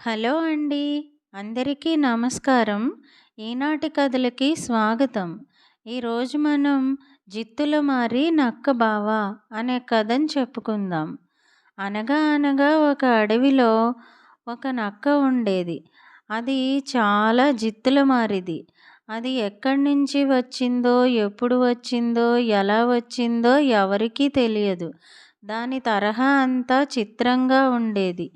Hello అండి. అందరికీ నమస్కారం. ఈనాటి కథలకి స్వాగతం. ఈరోజు మనం 'జిత్తుల మారి నక్క బావ' అనే కథను చెప్పుకుందాం. అనగా అనగా ఒక అడవిలో ఒక నక్క ఉండేది. అది చాలా జిత్తుల మారిది. అది ఎక్కడి నుంచి వచ్చిందో, ఎప్పుడు వచ్చిందో, ఎలా వచ్చిందో ఎవరికీ తెలియదు. దాని తరహా అంతా చిత్రంగా ఉండేది.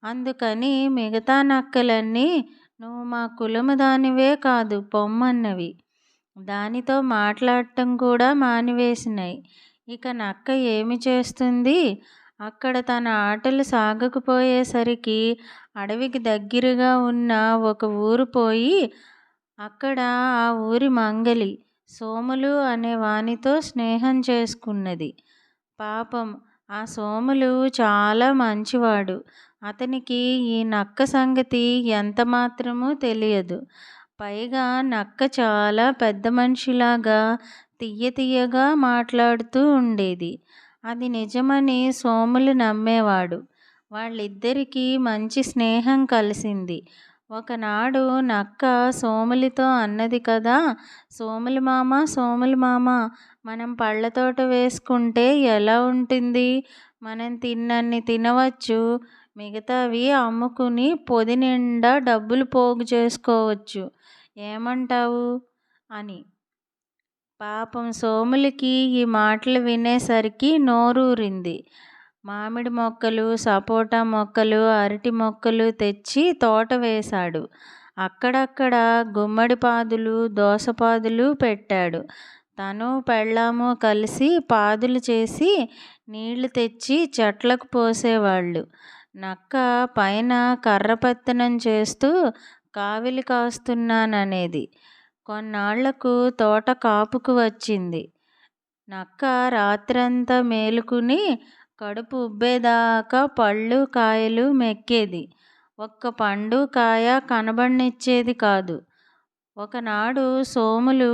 అందుకని మిగతా నక్కలన్నీ నువ్వు మా కులము దానివే కాదు పొమ్మన్నవి. దానితో మాట్లాడటం కూడా మానివేసినాయి. ఇక నక్క ఏమి చేస్తుంది? అక్కడ తన ఆటలు సాగకపోయేసరికి అడవికి దగ్గరగా ఉన్న ఒక ఊరు పోయి అక్కడ ఆ ఊరి మంగలి సోములు అనే వానితో స్నేహం చేసుకున్నది. పాపం ఆ సోములు చాలా మంచివాడు. అతనికి ఈ నక్క సంగతి ఎంతమాత్రమూ తెలియదు. పైగా నక్క చాలా పెద్ద మనిషిలాగా తియ్యగా మాట్లాడుతూ ఉండేది. అది నిజమని సోములు నమ్మేవాడు. వాళ్ళిద్దరికీ మంచి స్నేహం కలిసింది. ఒకనాడు నక్క సోములితో అన్నది కదా, సోములు మామ, మనం పళ్ళతోట వేసుకుంటే ఎలా ఉంటుంది? మనం తిన్నన్ని తినవచ్చు, మిగతావి అమ్ముకుని పొది నిండా డబ్బులు పోగు చేసుకోవచ్చు. ఏమంటావు? అని. పాపం సోములకి ఈ మాటలు వినేసరికి నోరూరింది. మామిడి మొక్కలు, సపోటా మొక్కలు, అరటి మొక్కలు తెచ్చి తోట వేశాడు. అక్కడక్కడ గుమ్మడి పాదులు, దోసపాదులు పెట్టాడు. తను పెళ్ళాము కలిసి పాదులు చేసి నీళ్లు తెచ్చి చెట్లకు పోసేవాళ్ళు. నక్క పైన కర్రపెత్తనం చేస్తూ కావిలి కాస్తున్నాననేది. కొన్నాళ్లకు తోట కాపుకు వచ్చింది. నక్క రాత్రంతా మేలుకుని కడుపు ఉబ్బేదాకా పళ్ళు కాయలు మెక్కేది. ఒక్క పండు కాయ కనబడనిచ్చేది కాదు. ఒకనాడు సోములు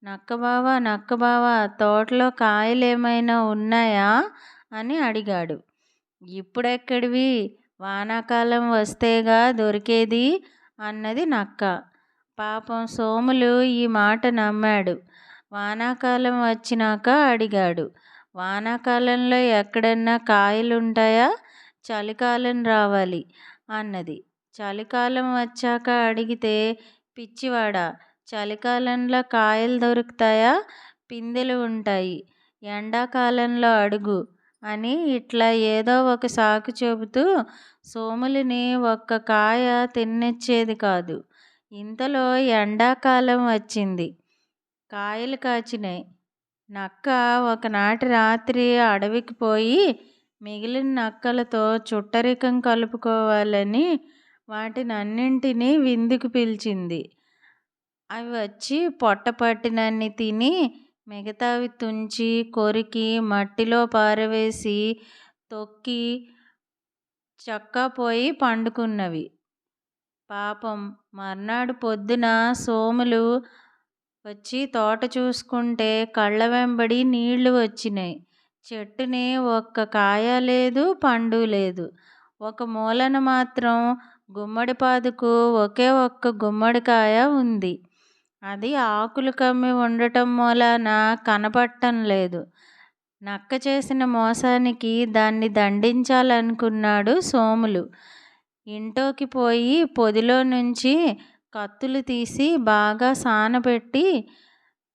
నక్కబావా తోటలో కాయలేమైనా ఉన్నాయా అని అడిగాడు. ఇప్పుడెక్కడివి, వానాకాలం వస్తేగా దొరికేది అన్నది నక్క. పాపం సోములు ఈ మాట నమ్మాడు. వానాకాలం వచ్చినాక అడిగాడు. వానాకాలంలో ఎక్కడన్నా కాయలుంటాయా? చలికాలం రావాలి అన్నది. చలికాలం వచ్చాక అడిగితే, పిచ్చివాడా, చలికాలంలో కాయలు దొరుకుతాయా? పిందెలు ఉంటాయి, ఎండాకాలంలో అడుగు అని ఇట్లా ఏదో ఒక సాకు చెబుతూ సోములిని ఒక్క కాయ తిన్నిచ్చేది కాదు. ఇంతలో ఎండాకాలం వచ్చింది. కాయలు కాచినాయి. నక్క ఒకనాటి రాత్రి అడవికి పోయి మిగిలిన నక్కలతో చుట్టరికం కలుపుకోవాలని వాటినన్నింటినీ విందుకు పిలిచింది. అవి వచ్చి పొట్ట పట్టినన్ని తిని మిగతావి తుంచి, కొరికి, మట్టిలో పారవేసి, తొక్కి చక్కాపోయి పండుకున్నవి. పాపం మర్నాడు పొద్దున సోములు వచ్చి తోట చూసుకుంటే కళ్ళ వెంబడి నీళ్లు వచ్చినాయి. చెట్టుని ఒక్క కాయ లేదు, పండు లేదు. ఒక మూలన మాత్రం గుమ్మడి పాదుకు ఒకే ఒక్క గుమ్మడికాయ ఉంది. అది ఆకులు కమ్మి ఉండటం మూలాన కనపడటం లేదు. నక్క చేసిన మోసానికి దాన్ని దండించాలనుకున్నాడు సోములు. ఇంట్లోకి పోయి పొదిలో నుంచి కత్తులు తీసి బాగా సానబెట్టి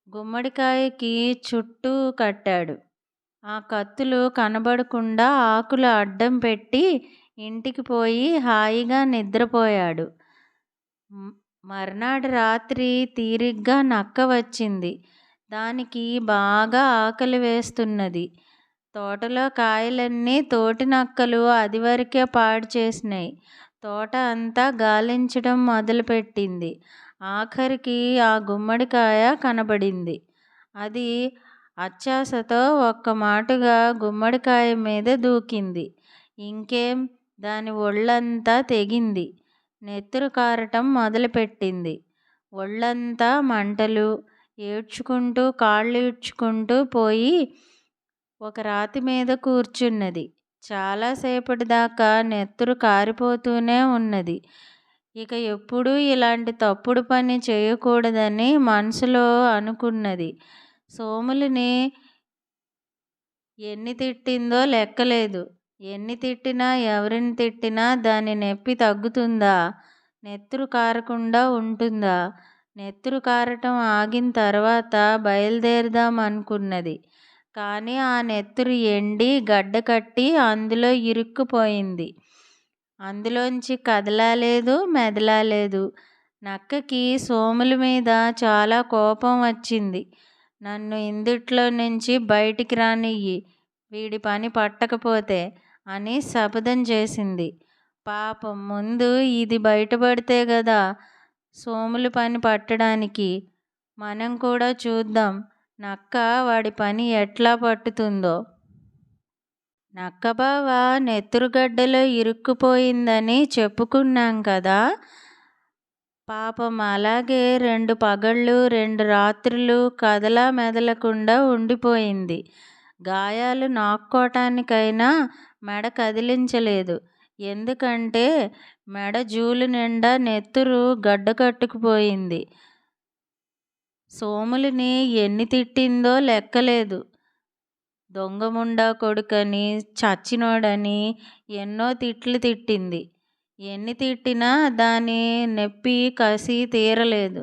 గుమ్మడికాయకి చుట్టూ కట్టాడు. ఆ కత్తులు కనబడకుండా ఆకులు అడ్డం పెట్టి ఇంటికి పోయి హాయిగా నిద్రపోయాడు. మర్నాడు రాత్రి తీరిగ్గా నక్క వచ్చింది. దానికి బాగా ఆకలి వేస్తున్నది. తోటలో కాయలన్నీ తోటి నక్కలు అదివరకే పాడు చేసినాయి. తోట అంతా గాలించడం మొదలుపెట్టింది. ఆఖరికి ఆ గుమ్మడికాయ కనబడింది. అది అత్యాశతో ఒక్క మాటుగా గుమ్మడికాయ మీద దూకింది. ఇంకేం, దాని ఒళ్ళంతా తెగింది. నెత్తురు కారటం మొదలుపెట్టింది. ఒళ్ళంతా మంటలు. ఏడ్చుకుంటూ కాళ్ళు ఈడ్చుకుంటూ పోయి ఒక రాతి మీద కూర్చున్నది. చాలాసేపటి దాకా నెత్తురు కారిపోతూనే ఉన్నది. ఇక ఎప్పుడూ ఇలాంటి తప్పుడు పని చేయకూడదని మనసులో అనుకున్నది. సోములుని ఎన్ని తిట్టిందో లెక్కలేదు. ఎన్ని తిట్టినా, ఎవరిని తిట్టినా దాని నొప్పి తగ్గుతుందా? నెత్తురు కారకుండా ఉంటుందా? నెత్తురు కారటం ఆగిన తర్వాత బయలుదేరదాం అనుకున్నది. కానీ ఆ నెత్తురు ఎండి గడ్డకట్టి అందులో ఇరుక్కుపోయింది. అందులోంచి కదలాలేదు, మెదలాలేదు. నక్కకి సోముల మీద చాలా కోపం వచ్చింది. నన్ను ఇందిట్లో నుంచి బయటికి రానియ్యి, వీడి పని పట్టకపోతే అని శపథం చేసింది. పాపం ముందు ఇది బయటపడితే గదా సోముల పని పట్టడానికి. మనం కూడా చూద్దాం నక్క వాడి పని ఎట్లా పట్టుతుందో. నక్కబావ నెత్తురుగడ్డలో ఇరుక్కుపోయిందని చెప్పుకున్నాం కదా. పాపం అలాగే 2 పగళ్ళు 2 రాత్రులు కదలా మెదలకుండా ఉండిపోయింది. గాయాలు నాక్కోటానికైనా మెడ కదిలించలేదు. ఎందుకంటే మెడ జూలు నిండా నెత్తురు గడ్డకట్టుకుపోయింది. సోములుని ఎన్ని తిట్టిందో లెక్కలేదు. దొంగముండా కొడుకని, చచ్చినోడని ఎన్నో తిట్లు తిట్టింది. ఎన్ని తిట్టినా దాని నొప్పి కసి తీరలేదు.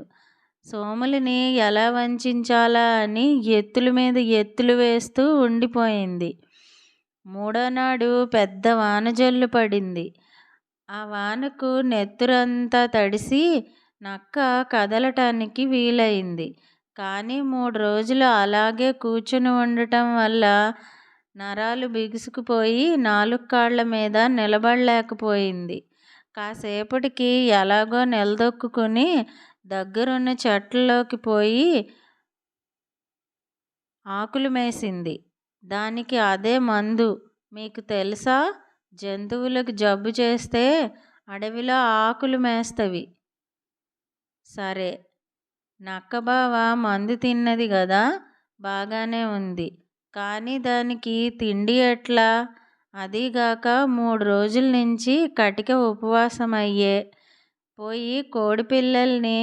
సోములుని ఎలా వంచాలా అని ఎత్తుల మీద ఎత్తులు వేస్తూ ఉండిపోయింది. మూడోనాడు పెద్ద వానజల్లు పడింది. ఆ వానకు నెత్తురంతా తడిసి నక్క కదలటానికి వీలయింది. కానీ 3 రోజులు అలాగే కూర్చుని ఉండటం వల్ల నరాలు బిగుసుకుపోయి 4 కాళ్ళ మీద నిలబడలేకపోయింది. కాసేపటికి ఎలాగో నిలదొక్కుని దగ్గరున్న చెట్లలోకి పోయి ఆకులు మేసింది. దానికి అదే మందు. మీకు తెలుసా? జంతువులకు జబ్బు చేస్తే అడవిలో ఆకులు మేస్తవి. సరే, నక్కబావ మందు తిన్నది గదా, బాగానే ఉంది. కానీ దానికి తిండి ఎట్లా? అదీగాక 3 రోజుల నుంచి కటిక ఉపవాసం అయ్యే. పోయి కోడిపిల్లల్ని,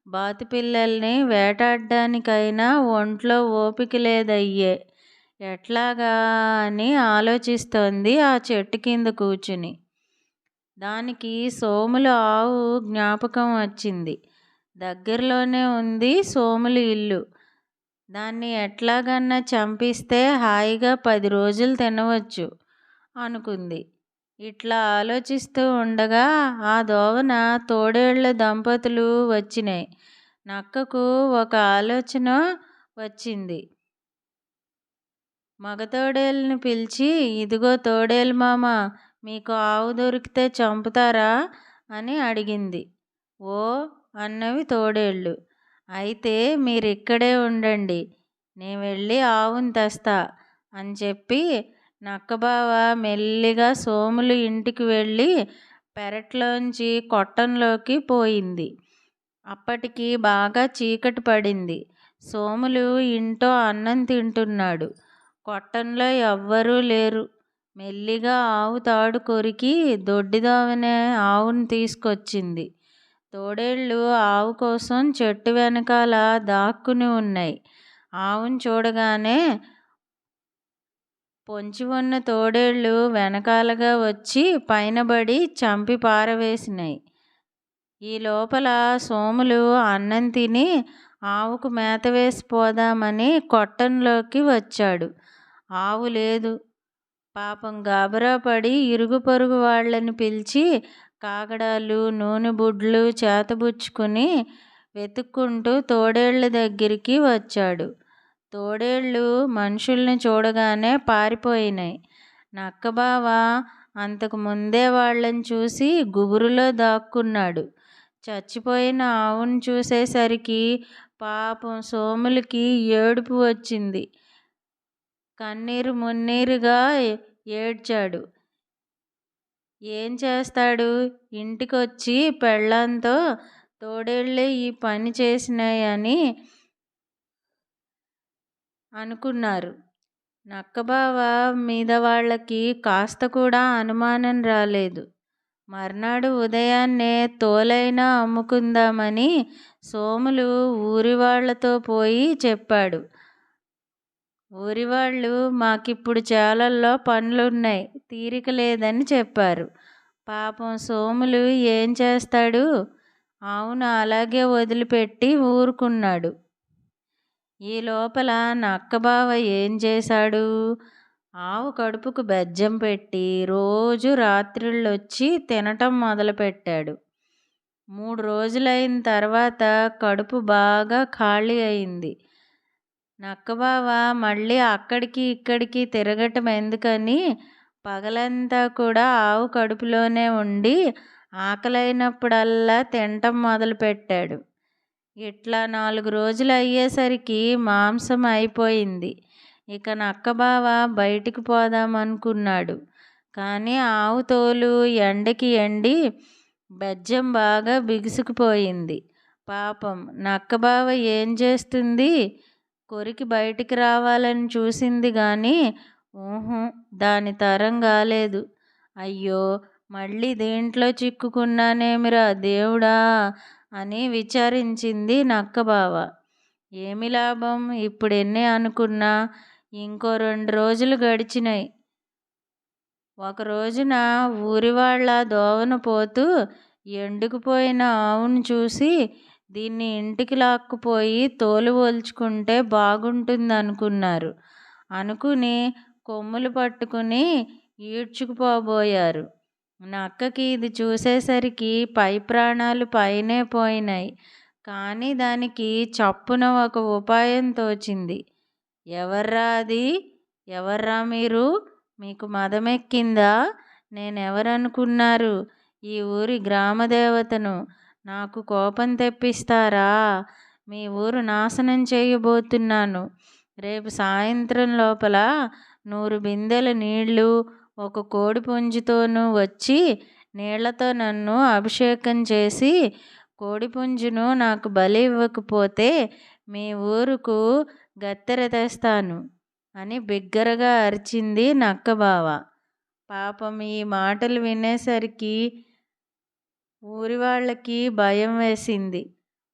బాతుపిల్లల్ని వేటాడ్డానికైనా ఒంట్లో ఓపిక లేదయ్యే. ఎట్లాగా అని ఆలోచిస్తోంది ఆ చెట్టు కింద కూర్చుని. దానికి సోముల ఆవు జ్ఞాపకం వచ్చింది. దగ్గరలోనే ఉంది సోముల ఇల్లు. దాన్ని ఎట్లాగన్నా చంపిస్తే హాయిగా 10 రోజులు తినవచ్చు అనుకుంది. ఇట్లా ఆలోచిస్తూ ఉండగా ఆ దోవన తోడేళ్ల దంపతులు వచ్చినాయి. నక్కకు ఒక ఆలోచన వచ్చింది. మగ తోడేలుని పిలిచి, ఇదిగో తోడేలు మామ, మీకు ఆవు దొరికితే చంపుతారా అని అడిగింది. ఓ అన్నవి తోడేళ్ళు. అయితే మీరిక్కడే ఉండండి, నేను వెళ్ళి ఆవును తెస్తా అని చెప్పి నక్కబావ మెల్లిగా సోములు ఇంటికి వెళ్ళి పెరట్లోంచి కొట్టంలోకి పోయింది. అప్పటికి బాగా చీకటి పడింది. సోములు ఇంట్లో అన్నం తింటున్నాడు. కొట్టంలో ఎవ్వరూ లేరు. మెల్లిగా ఆవు తాడు కొరికి దొడ్డిదోవనే ఆవును తీసుకొచ్చింది. తోడేళ్ళు ఆవు కోసం చెట్టు వెనకాల దాక్కుని ఉన్నాయి. ఆవును చూడగానే పొంచి ఉన్న తోడేళ్ళు వెనకాలగా వచ్చి పైనబడి చంపి పారవేసినాయి. ఈ లోపల సోములు అన్నం తిని ఆవుకు మేత వేసి పోదామని కొట్టంలోకి వచ్చాడు. ఆవు లేదు. పాపం గాబరా పడి ఇరుగు పొరుగు వాళ్ళని పిలిచి కాగడాలు, నూనె బుడ్లు చేతబుచ్చుకుని వెతుక్కుంటూ తోడేళ్ల దగ్గరికి వచ్చాడు. తోడేళ్ళు మనుషుల్ని చూడగానే పారిపోయినాయి. నక్కబావ అంతకు ముందే వాళ్ళని చూసి గుబురులో దాక్కున్నాడు. చచ్చిపోయిన ఆవును చూసేసరికి పాపం సోములకి ఏడుపు వచ్చింది. కన్నీరు మున్నీరుగా ఏడ్చాడు. ఏం చేస్తాడు? ఇంటికొచ్చి పెళ్ళాంతో తోడేళ్ళే ఈ పని చేసినాయని అనుకున్నారు. నక్కబావ మీద వాళ్ళకి కాస్త కూడా అనుమానం రాలేదు. మర్నాడు ఉదయాన్నే తోలైనా అమ్ముకుందామని సోములు ఊరివాళ్లతో పోయి చెప్పాడు. ఊరివాళ్ళు మాకిప్పుడు చేలల్లో పనులున్నాయి, తీరిక లేదని చెప్పారు. పాపం సోములు ఏం చేస్తాడు? అవును, అలాగే వదిలిపెట్టి ఊరుకున్నాడు. ఈ లోపల నక్కబావ ఏం చేశాడు? ఆవు కడుపుకు బెజ్జం పెట్టి రోజు రాత్రిళ్ళొచ్చి తినటం మొదలుపెట్టాడు. 3 రోజులైన తర్వాత కడుపు బాగా ఖాళీ అయింది. నక్కబావ మళ్ళీ అక్కడికి ఇక్కడికి తిరగటం ఎందుకని పగలంతా కూడా ఆవు కడుపులోనే ఉండి ఆకలైనప్పుడల్లా తినటం మొదలుపెట్టాడు. ఇట్లా 4 రోజులు అయ్యేసరికి మాంసం అయిపోయింది. ఇక నక్కబావ బయటికి పోదామనుకున్నాడు. కానీ ఆవు తోలు ఎండకి ఎండి బెజ్జం బాగా బిగుసుకుపోయింది. పాపం నక్కబావ ఏం చేస్తుంది? కొరికి బయటికి రావాలని చూసింది గాని దాని తరం కాలేదు. అయ్యో, మళ్ళీ దేంట్లో చిక్కుకున్నానేమిరా దేవుడా అని విచారించింది నక్కబావ. ఏమి లాభం, ఇప్పుడెన్ని అనుకున్నా ఇంకో 2 రోజులు గడిచినాయి. ఒక రోజున ఊరివాళ్ళ దోవన పోతూ ఎండుకుపోయిన ఆవును చూసి దీన్ని ఇంటికి లాక్కుపోయి తోలు ఒలుచుకుంటే బాగుంటుందనుకున్నారు. అనుకుని కొమ్ములు పట్టుకుని ఈడ్చుకుపోబోయారు. నక్కకి ఇది చూసేసరికి పై ప్రాణాలు పైనే పోయినాయి. కానీ దానికి చప్పున ఒక ఉపాయం తోచింది. ఎవర్రా అది? ఎవర్రా మీరు? మీకు మదమెక్కిందా? నేనెవరనుకున్నారు? ఈ ఊరి గ్రామదేవతను. నాకు కోపం తెప్పిస్తారా? మీ ఊరు నాశనం చేయబోతున్నాను. రేపు సాయంత్రం లోపల 100 బిందెల నీళ్లు, 1 కోడి పుంజుతోనూ వచ్చి నీళ్లతో నన్ను అభిషేకం చేసి కోడిపుంజును నాకు బలి ఇవ్వకపోతే మీ ఊరుకు గత్తెర తెస్తాను అని బిగ్గరగా అరిచింది నక్కబావ. పాపం ఈ మాటలు వినేసరికి ఊరివాళ్ళకి భయం వేసింది.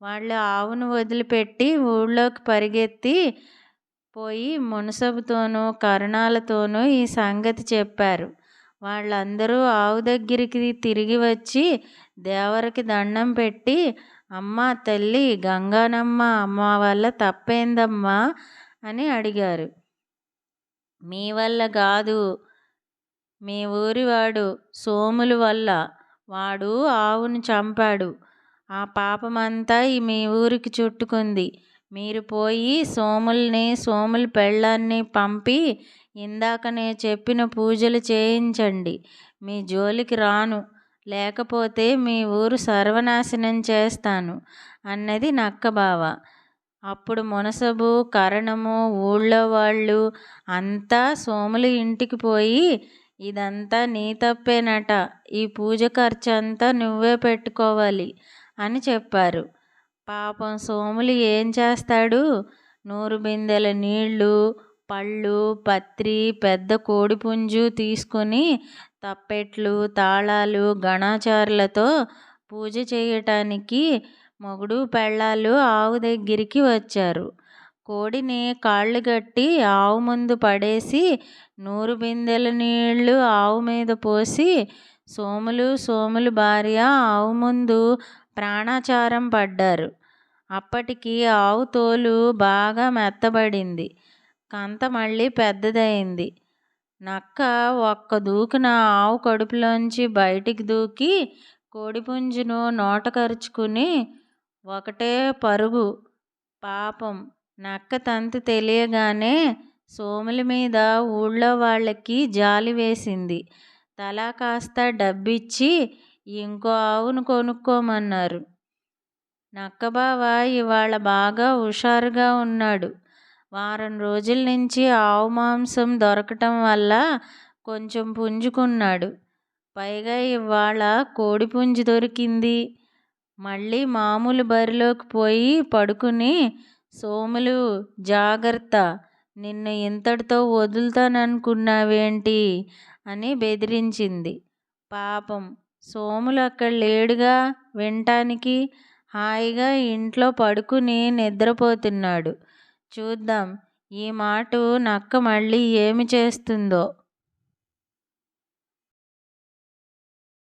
వాళ్ళు ఆవును వదిలిపెట్టి ఊళ్ళోకి పరిగెత్తి పోయి మునసబుతోనూ కరణాలతోనూ ఈ సంగతి చెప్పారు. వాళ్ళందరూ ఆవు దగ్గరికి తిరిగి వచ్చి దేవరికి దండం పెట్టి, అమ్మా తల్లి గంగానమ్మ, మా వల్ల తప్పేందమ్మా అని అడిగారు. మీ వల్ల కాదు, మీ ఊరివాడు సోములు వల్ల. వాడు ఆవును చంపాడు. ఆ పాపమంతా మీ ఊరికి చుట్టుకుంది. మీరు పోయి సోముల పెళ్ళాన్ని పంపి ఇందాకనే చెప్పిన పూజలు చేయించండి. మీ జోలికి రాను, లేకపోతే మీ ఊరు సర్వనాశనం చేస్తాను అన్నది నక్కబావ. అప్పుడు మునసబు, కరణము, ఊళ్ళో వాళ్ళు అంతా సోములు ఇంటికి పోయి ఇదంతా నీ తప్పేనట, ఈ పూజ ఖర్చంతా నువ్వే పెట్టుకోవాలి అని చెప్పారు. పాపం సోములు ఏం చేస్తాడు? 100 బిందెల నీళ్లు, పళ్ళు, పత్రి, పెద్ద కోడిపుంజు తీసుకుని తప్పెట్లు, తాళాలు, గణాచారులతో పూజ చేయటానికి మొగుడు పెళ్ళాలు ఆవు దగ్గరికి వచ్చారు. కోడిని కాళ్ళు గట్టి ఆవు ముందు పడేసి 100 బిందెల నీళ్లు ఆవు మీద పోసి సోములు భార్య ఆవు ముందు ప్రాణాచారం పడ్డారు. అప్పటికి ఆవు తోలు బాగా మెత్తబడింది. కంత మళ్ళీ పెద్దదయింది. నక్క ఒక్క దూకున ఆవు కడుపులోంచి బయటికి దూకి కోడిపుంజును నోట కరుచుకుని ఒకటే పరుగు. పాపం నక్క తంతు తెలియగానే సోముల మీద ఊళ్ళో వాళ్ళకి జాలి వేసింది. తలా కాస్త డబ్బిచ్చి ఇంకో ఆవును కొనుక్కోమన్నారు. నక్కబావ ఇవాళ బాగా హుషారుగా ఉన్నాడు. వారం రోజుల నుంచి ఆవు మాంసం దొరకటం వల్ల కొంచెం పుంజుకున్నాడు. పైగా ఇవాళ కోడిపుంజు దొరికింది. మళ్ళీ మామూలు బరిలోకి పోయి పడుకుని సోములు జాగ్రత్త, నిన్ను ఇంతటితో వదులుతాననుకున్నావేంటి అని బెదిరించింది. పాపం సోములు అక్కడ లేడుగా వినటానికి. హాయిగా ఇంట్లో పడుకుని నిద్రపోతున్నాడు. చూద్దాం ఈ మాట నక్క మళ్ళీ ఏమి చేస్తుందో.